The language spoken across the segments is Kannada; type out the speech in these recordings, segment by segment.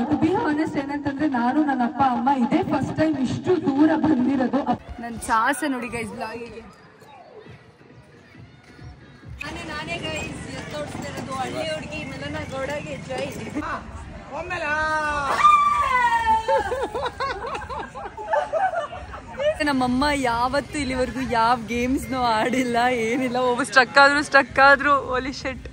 ಟು ಬಿ ಹಾನೆಸ್ಟ್ ಏನಂತಂದ್ರೆ ನಾನು ನನ್ನ ಅಪ್ಪ ಅಮ್ಮ ಇದೇ ಫಸ್ಟ್ ಟೈಮ್ ಇಷ್ಟು ದೂರ ಬಂದಿರೋದು. ನನ್ನ ಸಾಹಸ ನೋಡಿ ಗೈಸ್ ಬ್ಲಾಗಿಗೆ. ನಾನೇ ಗೈಸ್ ತೋರಿಸ್ತಾ ಇರೋದು ಹಳ್ಳಿ ಹುಡುಗಿ ಮಿಲನ ಗೌಡಗೆ ಜೈ. ನಮ್ಮಮ್ಮ ಯಾವತ್ತು ಇಲ್ಲಿವರೆಗೂ ಯಾವ ಗೇಮ್ಸ್ನೂ ಆಡಿಲ್ಲ, ಏನಿಲ್ಲ. ಒಬ್ಬ ಸ್ಟಕ್ ಆದ್ರು holy shit.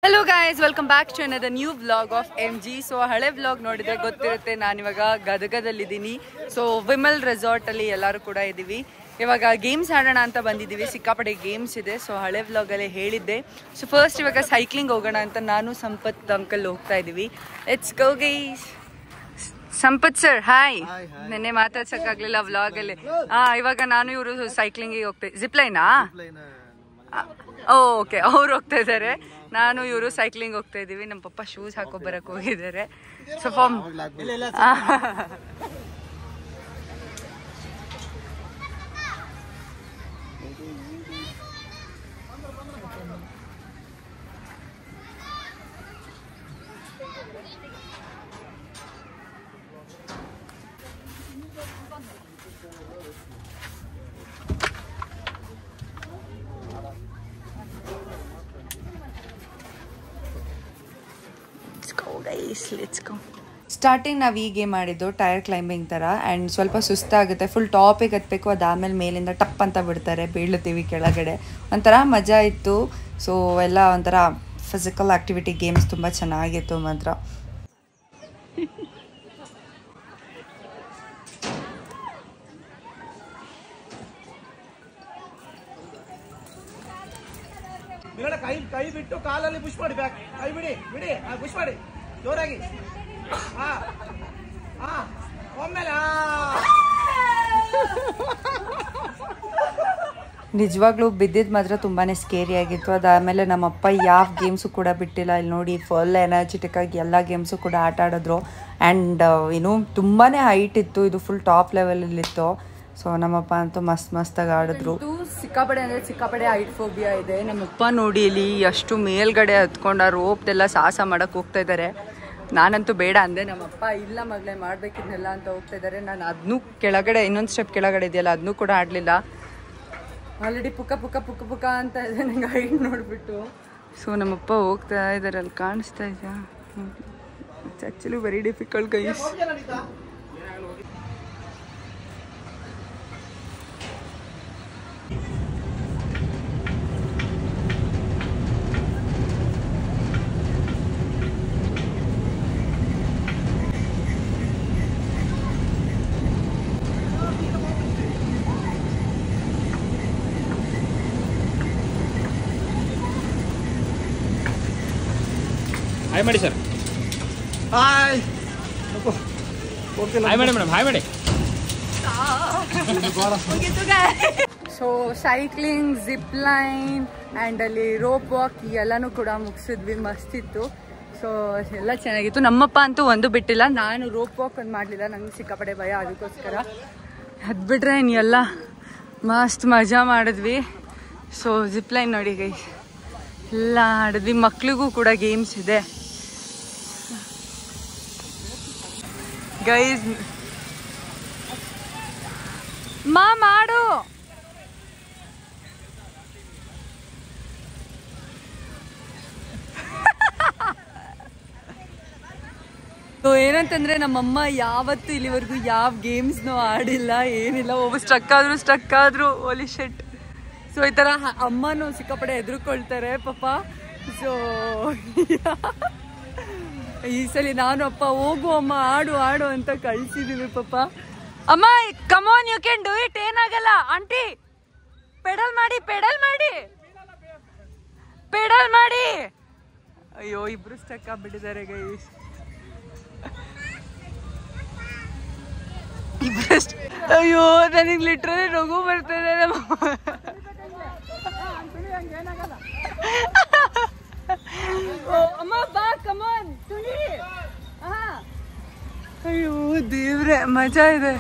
Hello guys, welcome back to another new vlog of MG. So ಹಳೆ ವ್ಲಾಗ್ ನೋಡಿದ್ರೆ ಗೊತ್ತಿರುತ್ತೆ, ನಾನಿವಾಗ ಗದಗದಲ್ಲಿದ್ದೀನಿ. ಸೊ ವಿಮಲ್ ರೆಸಾರ್ಟಲ್ಲಿ ಎಲ್ಲರೂ ಕೂಡ ಇದ್ದೀವಿ. ಇವಾಗ ಗೇಮ್ಸ್ ಆಡೋಣ ಅಂತ ಬಂದಿದ್ದೀವಿ. ಸಿಕ್ಕಾಪಟ್ಟೆ ಗೇಮ್ಸ್ ಇದೆ. ಸೊ ಹಳೆ ವ್ಲಾಗಲ್ಲೇ ಹೇಳಿದ್ದೆ. ಸೊ ಫಸ್ಟ್ ಇವಾಗ ಸೈಕ್ಲಿಂಗ್ ಹೋಗೋಣ ಅಂತ ನಾನು ಸಂಪತ್ ಅಂಕಲ್ ಹೋಗ್ತಾ ಇದ್ದೀವಿ. Let's go guys. Sampath sir hi. ನೆನ್ನೆ ಮಾತಾಡ್ಸಕ್ಕಾಗ್ಲಿಲ್ಲ ವ್ಲಾಗಲ್ಲಿ. ಇವಾಗ ನಾನು ಇವರು ಸೈಕ್ಲಿಂಗಿಗೆ ಹೋಗ್ತೇವೆ. ಜಿಪ್ಲೈನಾ? ಓಕೆ, ಅವ್ರು ಹೋಗ್ತಾ ಇದ್ದಾರೆ, ನಾನು ಇವರು ಸೈಕ್ಲಿಂಗ್ ಹೋಗ್ತಾ ಇದ್ದೀವಿ. ನಮ್ಮ ಪಪ್ಪ ಶೂಸ್ ಹಾಕೋ ಬರಕ್ಕೆ ಹೋಗಿದ್ದಾರೆ. ಸೊ ಫಾರ್ಮ್ ಸ್ಟಾರ್ಟಿಂಗ್ ನಾವು ಈ ಗೇಮ್ ಮಾಡಿದ್ದು ಟೈರ್ ಕ್ಲೈಂಬಿಂಗ್ ಥರ. ಆ್ಯಂಡ್ ಸ್ವಲ್ಪ ಸುಸ್ತಾಗುತ್ತೆ, ಫುಲ್ ಟಾಪಿಗೆ ಹತ್ತಬೇಕು, ಅದಾದಮೇಲೆ ಮೇಲಿಂದ ಟಪ್ ಅಂತ ಬಿಡ್ತಾರೆ, ಬೀಳುತ್ತೀವಿ ಕೆಳಗಡೆ. ಒಂಥರ ಮಜಾ ಇತ್ತು. ಸೊ ಎಲ್ಲ ಒಂಥರ ಫಿಸಿಕಲ್ ಆ್ಯಕ್ಟಿವಿಟಿ ಗೇಮ್ಸ್ ತುಂಬ ಚೆನ್ನಾಗಿತ್ತು ಮಾತ್ರ. ಕೈ ಬಿಟ್ಟು ಕಾಲಲ್ಲಿ ಪುಷ್ ಮಾಡಿ, ಬ್ಯಾಕ್ ಕೈ ಬಿಡಿ ಪುಷ್ ಮಾಡಿ ಜೋರಾಗಿ. ನಿಜವಾಗ್ಲೂ ಬಿದ್ದಿದ್ದು ಮಾತ್ರ ತುಂಬಾ ಸ್ಕೇರಿ ಆಗಿತ್ತು. ಅದಾದಮೇಲೆ ನಮ್ಮಪ್ಪ ಯಾವ ಗೇಮ್ಸು ಕೂಡ ಬಿಟ್ಟಿಲ್ಲ. ಇಲ್ಲಿ ನೋಡಿ ಫುಲ್ ಎನರ್ಜೆಟಿಕ್ ಆಗಿ ಎಲ್ಲ ಗೇಮ್ಸು ಕೂಡ ಆಟ ಆಡಿದ್ರು. ಆ್ಯಂಡ್ ತುಂಬಾ ಹೈಟ್ ಇತ್ತು, ಇದು ಫುಲ್ ಟಾಪ್ ಲೆವೆಲಲ್ಲಿತ್ತು. ಸೊ ನಮ್ಮಪ್ಪ ಅಂತೂ ಮಸ್ತಾಗಿ ಆಡಿದ್ರು. ಸಿಕ್ಕಾಪಡೆ ಅಂದರೆ ಸಿಕ್ಕಾಪಡೆ ಹೈಟ್ ಫೋಬಿಯಾ ಇದೆ. ನಮ್ಮಪ್ಪ ನೋಡಿ ಇಲ್ಲಿ ಅಷ್ಟು ಮೇಲ್ಗಡೆ ಹತ್ಕೊಂಡು ಆ ರೋಪ್ದೆಲ್ಲ ಸಾಹಸ ಮಾಡೋಕ್ಕೆ ಹೋಗ್ತಾ ಇದ್ದಾರೆ. ನಾನಂತೂ ಬೇಡ ಅಂದೆ. ನಮ್ಮಪ್ಪ ಇಲ್ಲ ಮಗಳೇ ಮಾಡಬೇಕಿದ್ನೆಲ್ಲ ಅಂತ ಹೋಗ್ತಾ ಇದ್ದಾರೆ. ನಾನು ಅದನ್ನೂ ಕೆಳಗಡೆ ಇನ್ನೊಂದು ಸ್ಟೆಪ್ ಕೆಳಗಡೆ ಇದೆಯಲ್ಲ ಅದನ್ನೂ ಕೂಡ ಆಡಲಿಲ್ಲ. ಆಲ್ರೆಡಿ ಪುಕ್ಕ ಅಂತ ಇದೆ ನಂಗೆ ಹೈಟ್ ನೋಡಿಬಿಟ್ಟು. ಸೊ ನಮ್ಮಪ್ಪ ಹೋಗ್ತಾ ಇದ್ದಾರೆ, ಅಲ್ಲಿ ಕಾಣಿಸ್ತಾ ಇದೆಯಾ? It's actually very difficult guys. Hi ಮಾಡಿ ಸರ್. ಹಾಯ್ ಹಾಯ್ ಮಾಡಿ ಮೇಡಮ್, ಹಾಯ್ ಮಾಡಿ. So cycling, zip line and ಅಲ್ಲಿ ರೋಪ್ ವಾಕ್ ಎಲ್ಲನೂ ಕೂಡ ಮುಗಿಸಿದ್ವಿ. ಮಸ್ತಿತ್ತು. ಸೊ ಎಲ್ಲ ಚೆನ್ನಾಗಿತ್ತು. ನಮ್ಮಪ್ಪ ಅಂತೂ ಒಂದು ಬಿಟ್ಟಿಲ್ಲ. ನಾನು ರೋಪ್ ವಾಕ್ ಒಂದು ಮಾಡಲಿಲ್ಲ, ನಂಗೆ ಸಿಕ್ಕಾಪಡೆ ಭಯ, ಅದಕ್ಕೋಸ್ಕರ ಅದು ಬಿಟ್ರೆ ಎಲ್ಲ ಮಸ್ತ್ ಮಜಾ ಮಾಡಿದ್ವಿ. ಸೊ ಜಿಪ್ ಲೈನ್ ನೋಡಿ ಗೈ ಎಲ್ಲ ಆಡಿದ್ವಿ. ಮಕ್ಳಿಗೂ ಕೂಡ ಗೇಮ್ಸ್ ಇದೆ ಗೈಸ್. ಮಾಡು ಏನಂತಂದ್ರೆ ನಮ್ಮಮ್ಮ ಯಾವತ್ತು ಇಲ್ಲಿವರೆಗೂ ಯಾವ ಗೇಮ್ಸ್ನೂ ಆಡಿಲ್ಲ, ಏನಿಲ್ಲ. ಒಬ್ಬ ಸ್ಟಕ್ ಆದ್ರು ಹೋಲಿ ಶಿಟ್. ಸೊ ಈ ಥರ ಅಮ್ಮನೂ ಸಿಕ್ಕಾಪಡೆ ಹೆದರ್ಕೊಳ್ತಾರೆ ಪಾಪ. ಸೊ ಈ ಸಲ ನಾನು ಅಪ್ಪ ಹೋಗು ಅಮ್ಮ ಆಡು ಅಂತ ಕಳ್ಸಿದೀವಿ ಪಾಪ. ಅಮ್ಮ come on you can do it, ಏನಾಗಲ್ಲ ಆಂಟಿ. ಪೆಡಲ್ ಮಾಡಿ. ಅಯ್ಯೋ ಇಬ್ರು ಸ್ಟಕ್ ಆಗ್ಬಿಟ್ಟಿದ್ದಾರೆ ಗೈಸ್. ಅಯ್ಯೋ ನನಗೆ ಲಿಟ್ರಲಿ ನಗು ಬರ್ತದೆ. ಅಮ್ಮ ಬಾ ಕಮಾನ್ ತುಳಿ. ಅಯ್ಯೋ ದೇವ್ರೆ ಮಜಾ ಇದೆ.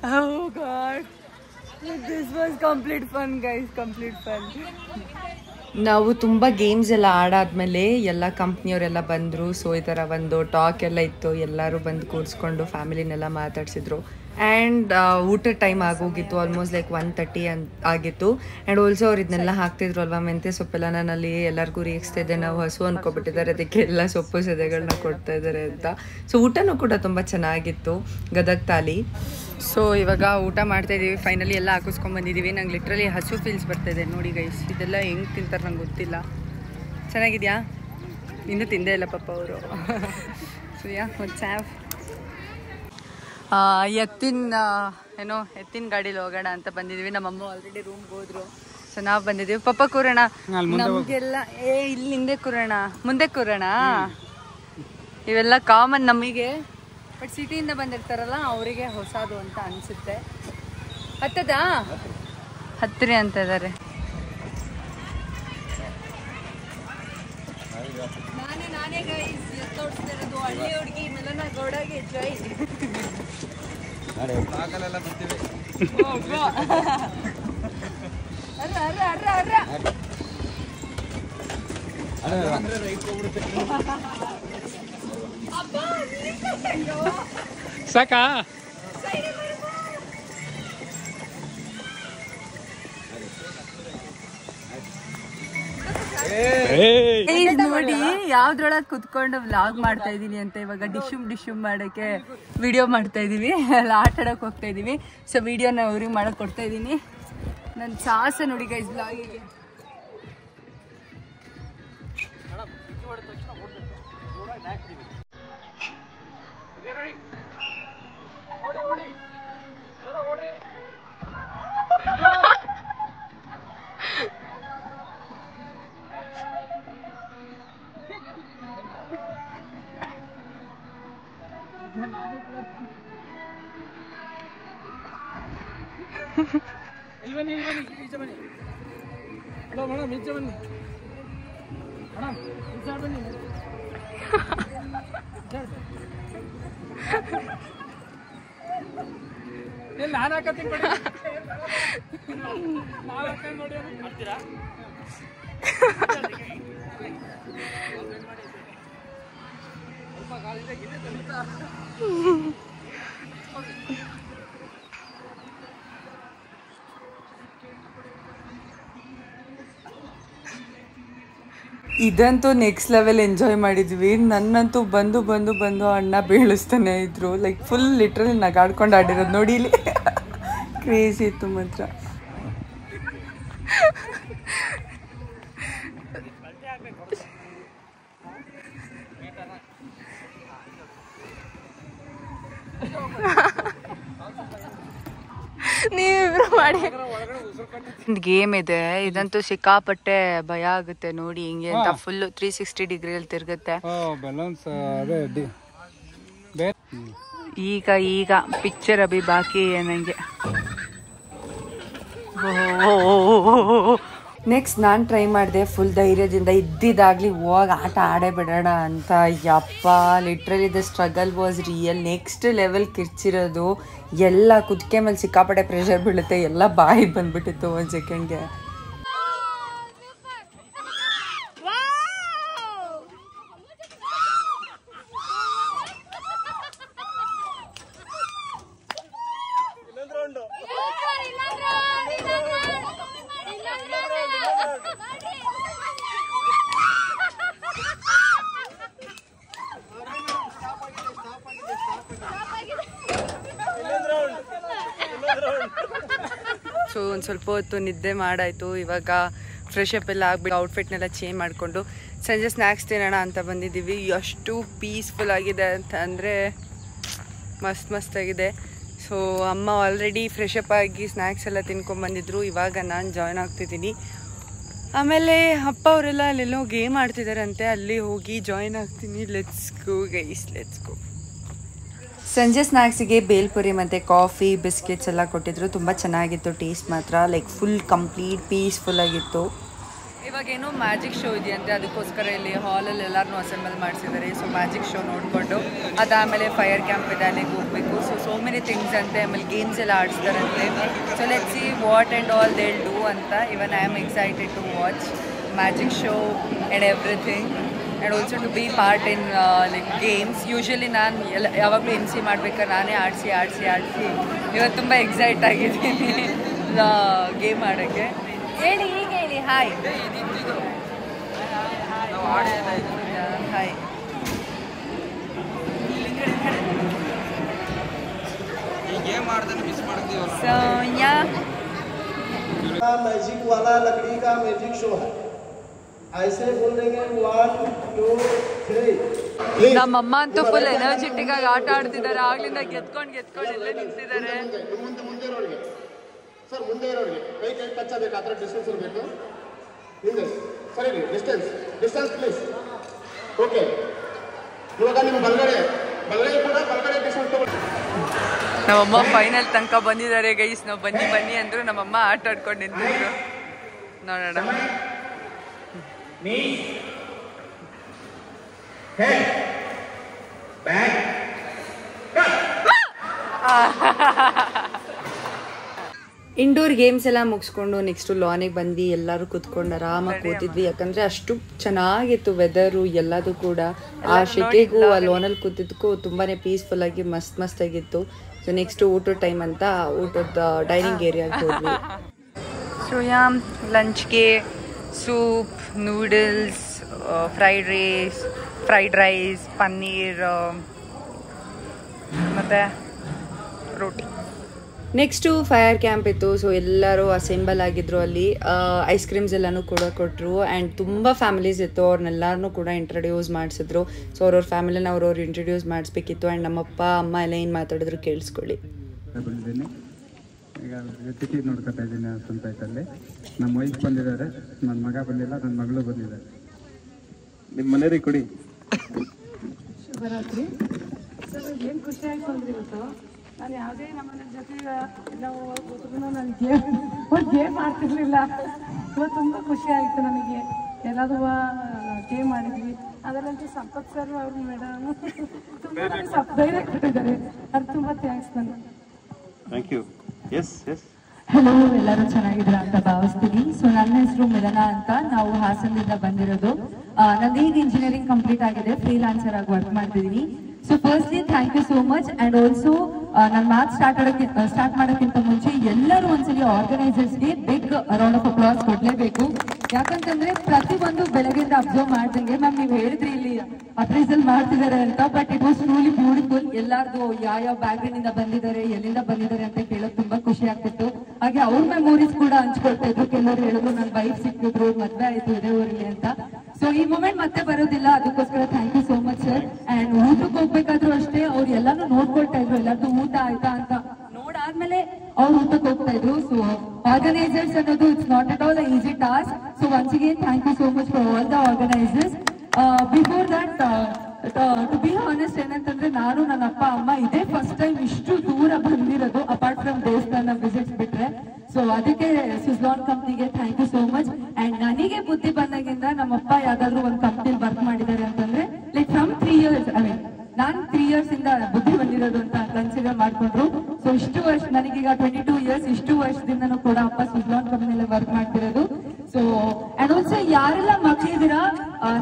Oh God. This was complete fun guys, complete fun. ನಾವು ತುಂಬ ಗೇಮ್ಸ್ ಎಲ್ಲ ಆಡಾದ್ಮೇಲೆ ಎಲ್ಲ ಕಂಪ್ನಿಯವರೆಲ್ಲ ಬಂದರು. ಸೊ ಈ ಥರ ಒಂದು ಟಾಕ್ ಎಲ್ಲ ಇತ್ತು, ಎಲ್ಲರೂ ಬಂದು ಕೂರಿಸ್ಕೊಂಡು ಫ್ಯಾಮಿಲಿನೆಲ್ಲ ಮಾತಾಡ್ಸಿದ್ರು. ಆ್ಯಂಡ್ ಊಟದ ಟೈಮ್ ಆಗೋಗಿತ್ತು, ಆಲ್ಮೋಸ್ಟ್ ಲೈಕ್ 1:30 ಆಗಿತ್ತು. ಆ್ಯಂಡ್ ಆಲ್ಸೋ ಅವ್ರು ಇದನ್ನೆಲ್ಲ ಹಾಕ್ತಿದ್ರು ಅಲ್ವಾ, ಮೆಂತ್ಯ ಸೊಪ್ಪೆಲ್ಲ. ನಾನಲ್ಲಿ ಎಲ್ಲರಿಗೂ ರೇಗಿಸ್ತಾ ಇದ್ದೆ, ನಾವು ಹಸು ಅಂದ್ಕೊಬಿಟ್ಟಿದ್ದಾರೆ, ಅದಕ್ಕೆ ಎಲ್ಲ ಸೊಪ್ಪು ಸದೆಗಳನ್ನ ಕೊಡ್ತಾ ಇದ್ದಾರೆ ಅಂತ. ಸೊ ಊಟನೂ ಕೂಡ ತುಂಬ ಚೆನ್ನಾಗಿತ್ತು, ಗದಗ್ ತಾಲಿ. ಸೊ ಇವಾಗ ಊಟ ಮಾಡ್ತಾಯಿದ್ದೀವಿ, ಫೈನಲಿ ಎಲ್ಲ ಹಾಕಿಸ್ಕೊಂಡ್ಬಂದಿದ್ದೀವಿ. ನಂಗೆ ಲಿಟ್ರಲಿ ಹಸು ಫೀಲ್ಸ್ ಬರ್ತಾಯಿದೆ ನೋಡಿ ಗೈಸ್. ಇದೆಲ್ಲ ಹೆಂಗೆ ತಿಂತಾರೆ ನಂಗೆ ಗೊತ್ತಿಲ್ಲ. ಚೆನ್ನಾಗಿದೆಯಾ? ಇನ್ನೂ ತಿಂದೇ ಇಲ್ಲ ಪಾಪ ಅವರು. ಸೊ ಚಾವ್ ಎತ್ತಿನ ಗಾಡೀಲಿ ಹೋಗೋಣ ಅಂತ ಬಂದಿದ್ದೀವಿ. ನಮ್ಮಮ್ಮ ಆಲ್ರೆಡಿ ರೂಮ್ಗೆ ಹೋದ್ರು. ಸೊ ನಾವು ಬಂದಿದ್ದೀವಿ. ಪಪ್ಪ ಕೂರೋಣ ನಮಗೆಲ್ಲ. ಇಲ್ಲಿ ಹಿಂದೆ ಕೂರೋಣ, ಮುಂದೆ ಕೂರೋಣ. ಇವೆಲ್ಲ ಕಾಮನ್ ನಮಗೆ, ಬಟ್ ಸಿಟಿಯಿಂದ ಬಂದಿರ್ತಾರಲ್ಲ ಅವರಿಗೆ ಹೊಸದು ಅಂತ ಅನಿಸುತ್ತೆ. ಹತ್ತದಾ? ಹತ್ತಿರಿ ಅಂತ ಇದ್ದಾರೆ. ನಾನೇ ಗೈಸ್ ಎತ್ತೋಡಿಸ್ತಾ ಇರೋದು. ಹಳ್ಳಿ ಹುಡುಗಿ ಮೆಲನ ಗೌಡಗೆ ಜೈ. ಸಾಕಾ? ನೋಡಿ ಯಾವ್ದ್ರೊಳಗೆ ಕುತ್ಕೊಂಡು ವ್ಲಾಗ್ ಮಾಡ್ತಾ ಇದೀನಿ ಅಂತ. ಇವಾಗ ಡಿಶುಮ್ ಮಾಡಕ್ಕೆ ವಿಡಿಯೋ ಮಾಡ್ತಾ ಇದೀವಿ, ಎಲ್ಲ ಆಟ ಆಡಕ್ ಹೋಗ್ತಾ ಇದೀವಿ. ಸೊ ವಿಡಿಯೋನ ಅವ್ರಿಗೆ ಮಾಡಕ್ ಕೊಡ್ತಾ ಇದೀನಿ. ನನ್ನ ಸಾಹಸ ನೋಡಿ ಗೈಸ್ ವ್ಲಾಗಿಗೆ. ಬನ್ನಿ ಈಚೆ ಬನ್ನಿ. ಹಲೋ ಮೇಡಮ್, ಈಚೆ ಬನ್ನಿ ಮೇಡಮ್, ಈಚೆ ಬನ್ನಿ. ನಾನು ಹಾಕತ್ತೀನಿ ನೋಡಿ ಮಾಡ್ತೀರಾ? ಸ್ವಲ್ಪ ಗಾಳಿಗೆ ಇದಂತೂ ನೆಕ್ಸ್ಟ್ ಲೆವೆಲ್ ಎಂಜಾಯ್ ಮಾಡಿದ್ವಿ. ನನ್ನಂತೂ ಬಂದು ಬಂದು ಬಂದು ಅಣ್ಣ ಬೀಳಿಸ್ತಾನೆ ಇದ್ರು. ಲೈಕ್ ಫುಲ್ ಲಿಟ್ರಲಿ ನಗಾಡ್ಕೊಂಡು ಆಡಿರೋದು ನೋಡಿ. ಇಲ್ಲಿ ಕ್ರೇಜಿ ಇತ್ತು ಮಾತ್ರ. ನೀವಿಬ್ರು ಮಾಡಿ ಗೇಮ್ ಇದೆ. ಇದಂತೂ ಸಿಕ್ಕಾಪಟ್ಟೆ ಭಯ ಆಗುತ್ತೆ ನೋಡಿ ಹಿಂಗೆ ಅಂತ. ಫುಲ್ 360 ಡಿಗ್ರಿಯಲ್ಲಿ ತಿರುಗುತ್ತೆ. ಈಗ ಪಿಕ್ಚರ್ ಅಭಿ ಬಾಕಿ ನಂಗೆ. ನೆಕ್ಸ್ಟ್ ನಾನು ಟ್ರೈ ಮಾಡಿದೆ ಫುಲ್ ಧೈರ್ಯದಿಂದ, ಇದ್ದಿದ್ದಾಗಲಿ ಹೋಗಿ ಆಟ ಆಡೇ ಬಿಡೋಣ ಅಂತ. ಯಪ್ಪ literally the struggle was real. Next level ಕಿರ್ಚಿರೋದು. ಎಲ್ಲ ಕುದಿಕೆ ಮೇಲೆ ಸಿಕ್ಕಾಪಟ್ಟೆ ಪ್ರೆಷರ್ ಬೀಳುತ್ತೆ. ಎಲ್ಲ ಬಾಯಿಗೆ ಬಂದ್ಬಿಟ್ಟಿತ್ತು 1 ಸೆಕೆಂಡ್ಗೆ. ಸೊ ಒಂದು ಸ್ವಲ್ಪ ಹೊತ್ತು ನಿದ್ದೆ ಮಾಡಾಯಿತು. ಇವಾಗ ಫ್ರೆಶ್ ಅಪ್ ಎಲ್ಲ ಆಗಿಬಿಟ್ಟು ಔಟ್ಫಿಟ್ನೆಲ್ಲ ಚೇಂಜ್ ಮಾಡಿಕೊಂಡು ಸಂಜೆ ಸ್ನ್ಯಾಕ್ಸ್ ತಿನ್ನೋಣ ಅಂತ ಬಂದಿದ್ದೀವಿ. ಎಷ್ಟು ಪೀಸ್ಫುಲ್ ಆಗಿದೆ ಅಂತ ಅಂದರೆ ಮಸ್ತಾಗಿದೆ. ಸೊ ಅಮ್ಮ ಆಲ್ರೆಡಿ ಫ್ರೆಶ್ ಅಪ್ ಆಗಿ ಸ್ನ್ಯಾಕ್ಸ್ ಎಲ್ಲ ತಿನ್ಕೊಂಡ್ಬಂದಿದ್ರು. ಇವಾಗ ನಾನು ಜಾಯ್ನ್ ಆಗ್ತಿದ್ದೀನಿ. ಆಮೇಲೆ ಅಪ್ಪ ಅವರೆಲ್ಲ ಅಲ್ಲೆಲ್ಲೋ ಗೇಮ್ ಆಡ್ತಿದ್ದಾರಂತೆ, ಅಲ್ಲಿ ಹೋಗಿ ಜಾಯ್ನ್ ಆಗ್ತೀನಿ. Let's go guys, let's go. ಸಂಜೆ ಸ್ನ್ಯಾಕ್ಸಿಗೆ ಬೇಲ್ಪುರಿ ಮತ್ತು ಕಾಫಿ ಬಿಸ್ಕೆಟ್ಸ್ ಎಲ್ಲ ಕೊಟ್ಟಿದ್ರು. ತುಂಬ ಚೆನ್ನಾಗಿತ್ತು ಟೇಸ್ಟ್ ಮಾತ್ರ. ಲೈಕ್ ಫುಲ್ ಕಂಪ್ಲೀಟ್ ಪೀಸ್ಫುಲ್ ಆಗಿತ್ತು. ಇವಾಗೇನೋ ಮ್ಯಾಜಿಕ್ ಶೋ ಇದೆಯಂತೆ, ಅದಕ್ಕೋಸ್ಕರ ಇಲ್ಲಿ ಹಾಲಲ್ಲಿ ಎಲ್ಲರನ್ನೂ ಅಸೆಂಬಲ್ ಮಾಡಿಸಿದ್ದಾರೆ. ಸೊ ಮ್ಯಾಜಿಕ್ ಶೋ ನೋಡಿಕೊಂಡು ಅದಾದಮೇಲೆ ಫೈರ್ ಕ್ಯಾಂಪ್ ಇದೆ, ಅಲ್ಲಿಗೆ ಹೋಗಬೇಕು. ಸೊ ಮೆನಿ ಥಿಂಗ್ಸ್ ಅಂತೆ, ಆಮೇಲೆ ಗೇಮ್ಸ್ ಎಲ್ಲ ಆಡಿಸ್ತಾರಂತೆ. So let's see what and all they will do ಅಂತ. Even I am excited to watch magic show and everything and also to be part in like games. Usually ನಾನು ಯಾವಾಗಲೂ MC ಮಾಡ್ಬೇಕಾದ್ರೆ ನಾನೇ ಆಡಿಸಿ ಇವತ್ತು ತುಂಬ ಎಕ್ಸೈಟ್ ಆಗಿದ್ದೀನಿ ಗೇಮ್ ಆಡೋಕ್ಕೆ. ಹೇಳಿ ಈಗ ಹೇಳಿ hi hi. So yeah. Magic वाला लकड़ी का मैजिक शो है. ऐसे बोल देंगे 1 2 3. ನಮ್ಮಮ್ಮ ಅಂತೂ ಫುಲ್ ಎನರ್ಜೆಟಿಕ್ ಆಗಿ ಆಟ ಆಡ್ತಿದ್ದಾರೆ. ಆಗ್ಲಿಂದ ಗೆದ್ಕೊಂಡು ಎಲ್ಲೇ ನಿಂತಿದ್ದಾರೆ. ಸರ್ ಮುಂದೆ ಇರೋರಿಗೆ ಕೈ ಟಚ್ ಆಗಬೇಕು, ಆ ಥರ ಡಿಸ್ಟೆನ್ಸ್ ಇರಬೇಕು. ಹಿಂದೆ ಸರಿ ಡಿಸ್ಟೆನ್ಸ್ ಪ್ಲೀಸ್. ಓಕೆ, ಇವಾಗ ನಿಮ್ಮ ಬಲಗಡೆ ಕೂಡ ಬಲಗಡೆ ಡಿಸ್ಟೆನ್ಸ್ ತಗೊಳ್ಳಿ. ನಮ್ಮಮ್ಮ ಫೈನಲ್ ತನಕ ಬಂದಿದ್ದಾರೆ ಗೈಸ್. ನಾವು ಬನ್ನಿ ಅಂದ್ರು ನಮ್ಮಮ್ಮ ಆಟ ಆಡ್ಕೊಂಡು ನಿಂತಿದ್ರು. ನೋಡೋಣ. ಇಂಡೋರ್ ಗೇಮ್ಸ್ ಎಲ್ಲ ಮುಗಿಸ್ಕೊಂಡು ನೆಕ್ಸ್ಟು ಲಾನಿಗೆ ಬಂದು ಎಲ್ಲರೂ ಕೂತ್ಕೊಂಡು ಆರಾಮಾಗಿ ಕೂತಿದ್ವಿ. ಯಾಕಂದರೆ ಅಷ್ಟು ಚೆನ್ನಾಗಿತ್ತು ವೆದರು ಎಲ್ಲದು ಕೂಡ. ಆ ಶೆಕೆಗೂ ಆ ಲಾನಲ್ಲಿ ಕೂತಿದ್ದಕ್ಕೂ ತುಂಬಾ ಪೀಸ್ಫುಲ್ಲಾಗಿ ಮಸ್ತಾಗಿತ್ತು. ಸೊ ನೆಕ್ಸ್ಟು ಊಟದ ಟೈಮ್ ಅಂತ ಊಟದ ಡೈನಿಂಗ್ ಏರಿಯಾಗೆ ಹೋದ್ವಿ. ಸೊ ಲಂಚ್ಗೆ soup, noodles, fried rice, paneer ಮತ್ತು ರೋಟಿ. ನೆಕ್ಸ್ಟು ಫೈರ್ ಕ್ಯಾಂಪ್ ಇತ್ತು. ಸೊ ಎಲ್ಲರೂ ಅಸೆಂಬಲ್ ಆಗಿದ್ರು. ಅಲ್ಲಿ ಐಸ್ ಕ್ರೀಮ್ಸ್ ಎಲ್ಲನೂ ಕೂಡ ಕೊಟ್ಟರು. ಆ್ಯಂಡ್ ತುಂಬ ಫ್ಯಾಮಿಲೀಸ್ ಇತ್ತು, ಅವ್ರನ್ನೆಲ್ಲರನ್ನೂ ಕೂಡ ಇಂಟ್ರಡ್ಯೂಸ್ ಮಾಡಿಸಿದ್ರು. ಸೊ ಅವ್ರವ್ರ ಫ್ಯಾಮಿಲಿನ ಅವ್ರವ್ರು ಇಂಟ್ರಡ್ಯೂಸ್ ಮಾಡಿಸ್ಬೇಕಿತ್ತು. ಆ್ಯಂಡ್ ನಮ್ಮಪ್ಪ ಅಮ್ಮ ಎಲ್ಲ ಏನು ಮಾತಾಡಿದ್ರು ಕೇಳಿಸ್ಕೊಳ್ಳಿ. ಬಂದಿದ್ದೀನಿ, ಈಗ ತಿಥಿ ನೋಡ್ಕೊತಾ ಇದ್ದೀನಿ ಸಂತೈತಲ್ಲಿ. ನಮ್ಮ ವೈಫ್ ಬಂದಿದ್ದಾರೆ, ನನ್ನ ಮಗ ಬಂದಿಲ್ಲ, ನನ್ನ ಮಗಳು ಬಂದಿದ್ದಾರೆ. ನಿಮ್ಮ ಮನೆಯವ್ರಿಗೆ ಕೊಡಿ. ಶುಭರಾತ್ರಿ ಸರ್. ಏನು ಖುಷಿ ಆಯಿತು ಅಂದ್ರೆ ಇವತ್ತು ನಾನು ಯಾವುದೇ ನಮ್ಮನೆ ಜೊತೆ ನಾವು ಕೂತ್ರು ನಾನು ಗೇಮ್ ಮಾಡ್ತಿರ್ಲಿಲ್ಲ. ಇವತ್ತು ತುಂಬ ಖುಷಿ ಆಯಿತು ನನಗೆ. ಎಲ್ಲರೂ ಗೇಮ್ ಮಾಡಿದ್ವಿ. ಅದರಂತೂ ಸಂಪತ್ ಸರ್ ಅವ್ರ ಮೇಡಮ್ ತುಂಬ ನನಗೆ ಧೈರ್ಯ ಕೊಟ್ಟಿದ್ದಾರೆ. ಅದು ತುಂಬ ಥ್ಯಾಂಕ್ಸ್ ನನಗೆ. Thank you. ಎಸ್ ಹಲೋ, ಎಲ್ಲರೂ ಚೆನ್ನಾಗಿದ್ದೀರಾ ಅಂತ ಭಾವಿಸ್ತೀನಿ. ಸೊ ನನ್ನ ಹೆಸರು ಮಿಲನಾ ಅಂತ. ನಾವು ಹಾಸನದಿಂದ ಬಂದಿರೋದು. ನಂದು ಈಗ ಇಂಜಿನಿಯರಿಂಗ್ ಕಂಪ್ಲೀಟ್ ಆಗಿದೆ, ಫ್ರೀಲಾನ್ಸರ್ ಆಗಿ ವರ್ಕ್ ಮಾಡ್ತಿದ್ದೀನಿ. So firstly thank you so much. And also ನನ್ನ ಮಾತ್ ಸ್ಟಾರ್ಟ್ ಮಾಡೋಕ್ಕಿಂತ ಮುಂಚೆ ಎಲ್ಲರೂ ಒಂದ್ಸಲಿ ಆರ್ಗನೈಸರ್ಸ್ಗೆ ಬಿಗ್ ರೌಂಡ್ ಆಫ್ ಅಪ್ಲಾಸ್ ಕೊಡ್ಲೇಬೇಕು. ಯಾಕಂತಂದ್ರೆ ಪ್ರತಿಯೊಂದು ಬೆಳಗ್ಗೆಯಿಂದ ಅಬ್ಸರ್ವ್ ಮಾಡ್ದಂಗೆ ಮ್ಯಾಮ್ ನೀವು ಹೇಳಿದ್ರಿ ಇಲ್ಲಿ ಅಪ್ರೈಸಲ್ ಮಾಡ್ತಿದ್ದಾರೆ ಅಂತ, but it was truly beautiful. ಎಲ್ಲಾರ್ದು ಯಾವ ಬ್ಯಾಕ್ಗ್ರೌಂಡ್ ಇಂದ ಬಂದಿದ್ದಾರೆ, ಎಲ್ಲಿಂದ ಬಂದಿದ್ದಾರೆ ಅಂತ ಕೇಳೋದು ತುಂಬಾ ಖುಷಿ ಆಗ್ತಿತ್ತು. ಹಾಗೆ ಅವ್ರ ಮೆಮೊರೀಸ್ ಕೂಡ ಹಂಚ್ಕೊಳ್ತಾ ಇದ್ರು. ಕೆಲವರು ಹೇಳಿದ್ರು ನನ್ನ ವೈಫ್ ಸಿಕ್ಕಿದ್ರು, ಮದ್ವೆ ಆಯ್ತು ಇದೇ ಊರಲ್ಲಿ ಅಂತ. ಸೊ ಈ ಮೂಮೆಂಟ್ ಮತ್ತೆ ಬರೋದಿಲ್ಲ, ಅದಕ್ಕೋಸ್ಕರ thank you so much sir. And ಊಟಕ್ಕೆ ಹೋಗ್ಬೇಕಾದ್ರೂ ಅಷ್ಟೇ ಅವ್ರು ಎಲ್ಲಾನು ನೋಡ್ಕೊಳ್ತಾ ಇದ್ರು, ಎಲ್ಲಾರ್ದು ಊಟ ಆಯ್ತಾ ಅಂತ ನೋಡಾದ್ಮೇಲೆ ಅವ್ರು ಊಟಕ್ಕೆ ಹೋಗ್ತಾ ಇದ್ರು. ಸೊ ಆರ್ಗನೈಸರ್ಸ್ ಅನ್ನೋದು it's not at all easy task. So once again thank you so much for all the organisers. Before that to be honest ಏನಂತಂದ್ರೆ ನಾನು ನನ್ನ ಅಪ್ಪ ಅಮ್ಮ ಇದೇ ಫಸ್ಟ್ ಟೈಮ್ ಇಷ್ಟು ದೂರ ಬಂದಿರೋದು, ಅಪಾರ್ಟ್ ಫ್ರಮ್ ದೇವಸ್ಥಾನ ವಿಸಿಟ್ಸ್ ಬಿಟ್ರೆ. ಸೊ ಅದಕ್ಕೆ ಸುಜ್ಲಾನ್ ಕಂಪ್ನಿಗೆ thank you so much. And ನನಗೆ ಬುದ್ಧಿ ಬಂದಾಗಿಂದ ನಮ್ಮಪ್ಪ ಯಾವ್ದಾದ್ರು ಒಂದು ಕಂಪ್ನಿಲಿ ವರ್ಕ್ ಮಾಡಿದ್ದಾರೆ ಅಂತಂದ್ರೆ like from 3 years, I mean ನಾನು 3 years ಇಂದ ಬುದ್ಧಿ ಬಂದಿರೋದು ಅಂತ ಕನ್ಸಿಡರ್ ಮಾಡ್ಕೊಂಡ್ರು. ಸೊ ಇಷ್ಟು ವರ್ಷ ನನಗೀಗ 22 years, ಇಷ್ಟು ವರ್ಷದಿಂದನೂ ಕೂಡ ಅಪ್ಪ ಸುಜ್ಲಾನ್ ಕಂಪ್ನಿಯಲ್ಲಿ ವರ್ಕ್ ಮಾಡ್ತಿರೋದು. ಸೊ ಅಂಡ್ ಆಲ್ಸೋ ಯಾರೆಲ್ಲ ಮಕ್ಕಳಿದ್ದೀರಾ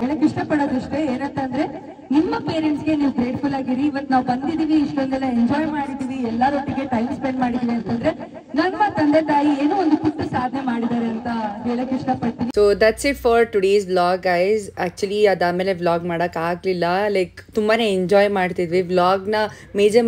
ಹೇಳಕ್ ಇಷ್ಟಪಡೋದಷ್ಟೇ ಏನಂತಂದ್ರೆ ನಿಮ್ಮ ಪೇರೆಂಟ್ಸ್ಗೆ ನೀವು ಗ್ರೇಟ್ಫುಲ್ ಆಗಿರಿ. ಇವತ್ತು ನಾವು ಬಂದಿದೀವಿ, ಇಷ್ಟೊಂದೆಲ್ಲ ಎಂಜಾಯ್ ಮಾಡಿದೀವಿ, ಎಲ್ಲರೊಟ್ಟಿಗೆ ಟೈಮ್ ಸ್ಪೆಂಡ್ ಮಾಡಿದೀವಿ ಅಂತಂದ್ರೆ ನಮ್ಮ ತಂದೆ ತಾಯಿ ಏನೋ ಒಂದು ಪುಟ್ಟ ಸಾಧನೆ ಮಾಡಿದ್ದಾರೆ ಅಂತ ಹೇಳಕ್ ಇಷ್ಟಪಡ್ತೀನಿ. So that's it for today's vlog guys. Actually ಅದಾದಮೇಲೆ ವ್ಲಾಗ್ ಮಾಡೋಕ್ಕಾಗಲಿಲ್ಲ. ಲೈಕ್ ತುಂಬಾ ಎಂಜಾಯ್ ಮಾಡ್ತಿದ್ವಿ. ವ್ಲಾಗ್ನ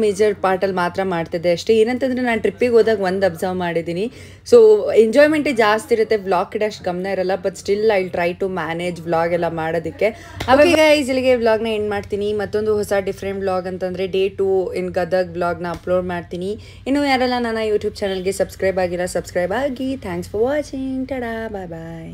ಮೇಜರ್ ಪಾರ್ಟಲ್ಲಿ ಮಾತ್ರ ಮಾಡ್ತಿದ್ದೆ ಅಷ್ಟೇ. ಏನಂತಂದರೆ ನಾನು ಟ್ರಿಪ್ಪಿಗೆ ಹೋದಾಗ ಒಂದು ಅಬ್ಸರ್ವ್ ಮಾಡಿದ್ದೀನಿ. ಸೊ ಎಂಜಾಯ್ಮೆಂಟೇ ಜಾಸ್ತಿ ಇರುತ್ತೆ, ವ್ಲಾಗ್ ಕಡೆ ಅಷ್ಟು ಗಮನ ಇರಲ್ಲ. But still I try to manage vlog ಎಲ್ಲ ಮಾಡೋದಕ್ಕೆ. ಅವಾಗ ಗೈಸ್ ಇಲ್ಲಿಗೆ ವ್ಲಾಗ್ನ ಎಂಡ್ ಮಾಡ್ತೀನಿ. ಮತ್ತೊಂದು ಹೊಸ ಡಿಫ್ರೆಂಟ್ ವ್ಲಾಗ್ ಅಂತಂದರೆ ಡೇ 2 ಇನ್ ಗದಗ್ ವ್ಲಾಗ್ನ ಅಪ್ಲೋಡ್ ಮಾಡ್ತೀನಿ. ಇನ್ನು ಯಾರೆಲ್ಲ ನನ್ನ ಯೂಟ್ಯೂಬ್ ಚಾನಲ್ಗೆ ಸಬ್ಸ್ಕ್ರೈಬ್ ಆಗಿಲ್ಲ, ಸಬ್ಸ್ಕ್ರೈಬ್ ಆಗಿ. Thanks for watching. Tada, bye bye.